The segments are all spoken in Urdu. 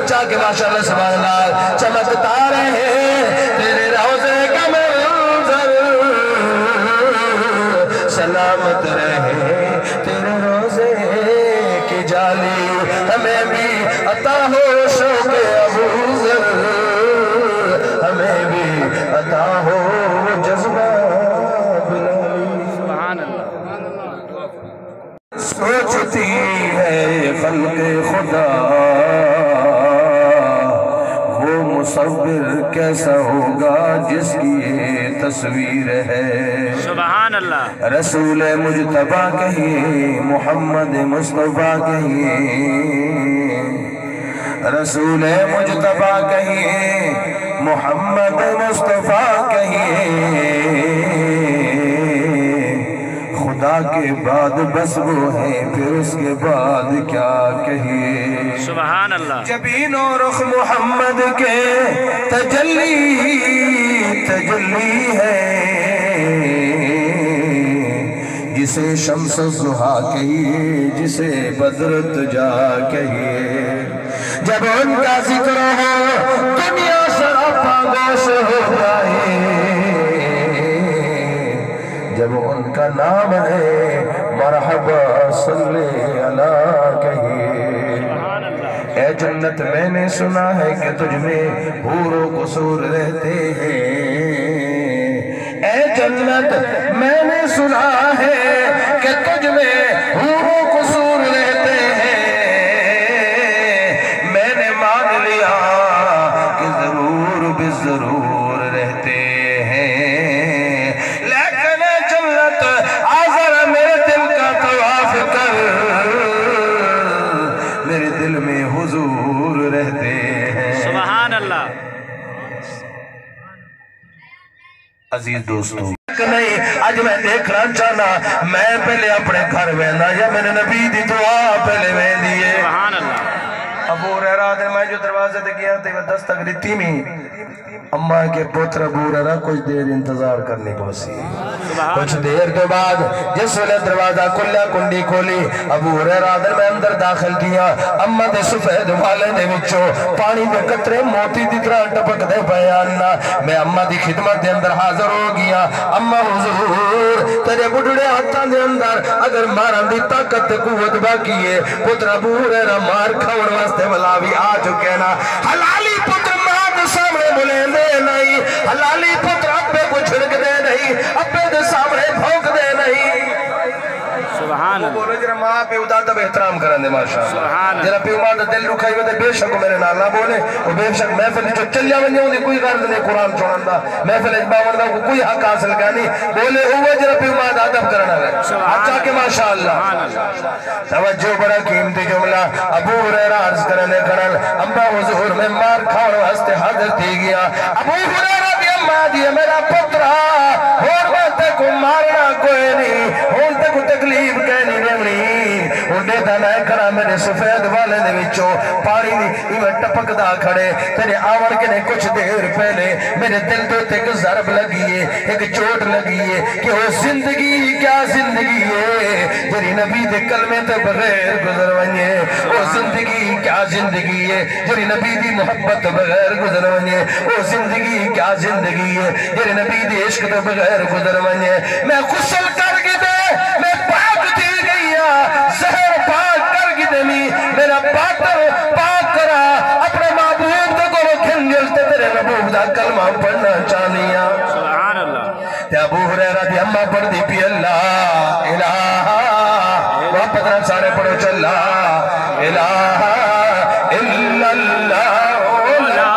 اچھا کہ ماشاءاللہ سبحان اللہ چمکتا رہے تیرے روزے کا منظر سلامت رہے تیرے روزے کی جالی ہمیں بھی عطا ہو شوق ابوذر ہمیں بھی عطا ہو جذبہ بلالی سبحان اللہ سوچتی ہے خلق خدا وہ مصور کیسا ہوگا جس کی یہ تصویر ہے سبحان اللہ رسول مجتبیٰ کہیے محمد مصطفیٰ کہیے رسول مجتبیٰ کہیے محمد مصطفیٰ کہیے خدا کے بعد بس وہ ہے پھر اس کے بعد کیا کہیے سبحان اللہ جبین و رخ محمد کے تجلی ہے جسے شمس الضحیٰ کہیے جسے بدر تجا کہیے جب ان کا ذکر ہو دنیا سراپا گوش ہو جائے جب ان کا نام ہے مرحبا صلی اللہ کہیے اے جنت میں نے سنا ہے کہ تجھ میں حور و قصور رہتے ہیں اے جنت میں نے سنا ہے کہ تجھ میں حور و قصور رہتے ہیں میں نے مان لیا کہ ضرور بھی ضرور رہتے ہیں لیکن اے جنت آزر میرے دل کا طواف کر میرے دل میں حضور رہتے ہیں سبحان اللہ عزیز دوستو نہیں آج میں دیکھنا چاہنا میں پہلے اپنے گھر وینا یا میں نے نبی دی دعا پہلے وین دیئے سبحان اللہ ابو ہریرہ دن میں جو دروازے دے گیا تھے وہ دستک دیتی میں اممہ کے پتر ابو ہریرہ کچھ دیر انتظار کرنے کو سی کچھ دیر تو بعد جس وقت دروازہ کھلا کنڈی کھولی ابو ہریرہ دن میں اندر داخل کیا اممہ دے سفید والے دے وچو پانی دے قطرے موتی دی طرح ٹپک دے بیاننا میں اممہ دی خدمت دے اندر حاضر ہو گیا اممہ حضور تیرے بڑھڑے ہاتھاں دے اندر اگر مارن دی طاقت قوت باقی ہے پتر ابو ہریرہ مار کھوڑ واسطے ملاوی آ چکے نا حلالی پتر مار سامنے بولے دے نہیں حلالی پتر اپنے کو چھڑک دے نہیں اپنے دے سامنے بھوک دے نہیں سبحان وہ اللہ بولے جنہا ماں پہ ادھا بے احترام کرن دے ماشاءاللہ جنہا پہ ماں دل رکھائی ہوئے بے شک میرے نالا بولے وہ بے شک محفل جو چلیا ونیا ہوں دی کوئی غرض نہیں قرآن چھوڑن دا محفل اجباون دا کوئی حق حاصل کرنی بولے ہوئے جنہا پہ ماں ادب کرنا ہے اچھا کہ ماشاءاللہ توجہ بڑا قیمتی جملہ ابو ہریرہ عرض کرنے کرن امبا حضور میں مار کھاؤ ہستے حاضر تھی گیا ابو ہریرہ دی امبا دی میرا پترہ اور میں تے کو مارنا کوئی نہیں اور تے کو تکلیف کہنی رہنی انڈے دھنائے کرا میرے سفید والے دے وچو پانی دی ایویں ٹپک دا کھڑے تیرے آور کے نے کچھ دیر پہلے میرے دل تو ایک ضرب لگی ہے ایک چوٹ لگی ہے کہ وہ زندگی کیا زندگی ہے جری نبی دے کلمے تے بغیر گزر ونجے وہ زندگی کیا زندگی ہے جری نبی دی محبت بغیر گزر ونجے وہ زندگی کیا زندگی ہے جری نبی دی عشق تے بغیر گزر ونجے میں غسل کر کے دے میں پاک دی گیا زہر پاک کر کے دے میرا باطر پاک کرا اپنے معبود دے کو کھنگل تے تیرے محبوب دا کلمہ پڑھنا چاہنیا سبحان اللہ تے ابو ہریرہ دی اممہ پڑھ دی پی اللہ الہ محبت رہا سارے پڑھو چلا الہ الا اللہ لا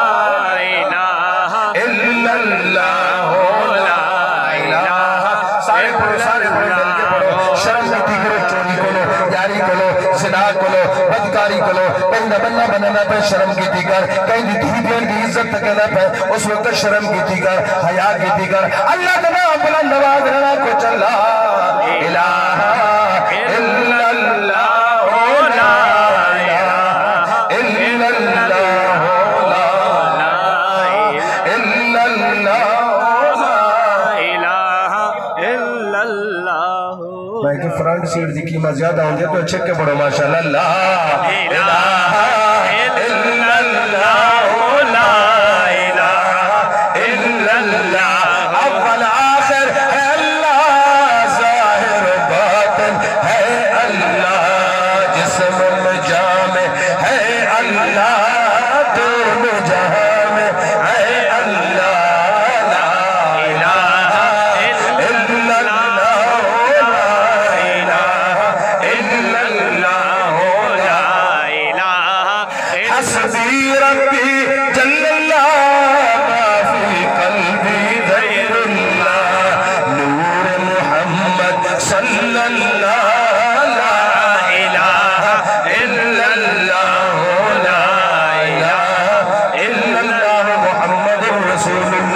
الہ الا اللہ لا الہ سارے پڑھو مل کے پڑھو شرم نہیں کرو چوری کرو جاری کرو زنا کرو بدکاری کرو کہیں بننا بننا پہ شرم کی تھی کر کہیں دی دھی دین دی عزت تکنا پہ اس وقت شرم کی تھی کر حیاء کی تھی کر اللہ تنا اپنا نواز رہنا کو چلا الہ الا اللہ لا الہ الا اللہ لا الا اللہ میں کہ فرنٹ سیٹ دی قیمت زیادہ ہوں گے تو چھک کے پڑھو ماشاءاللہ لا الہ الا اللہ ربی جل اللہ ما فی قلبی غیر اللہ نور محمد صلی اللہ لا الہ الا اللہ لا الہ الا اللہ محمد رسول اللہ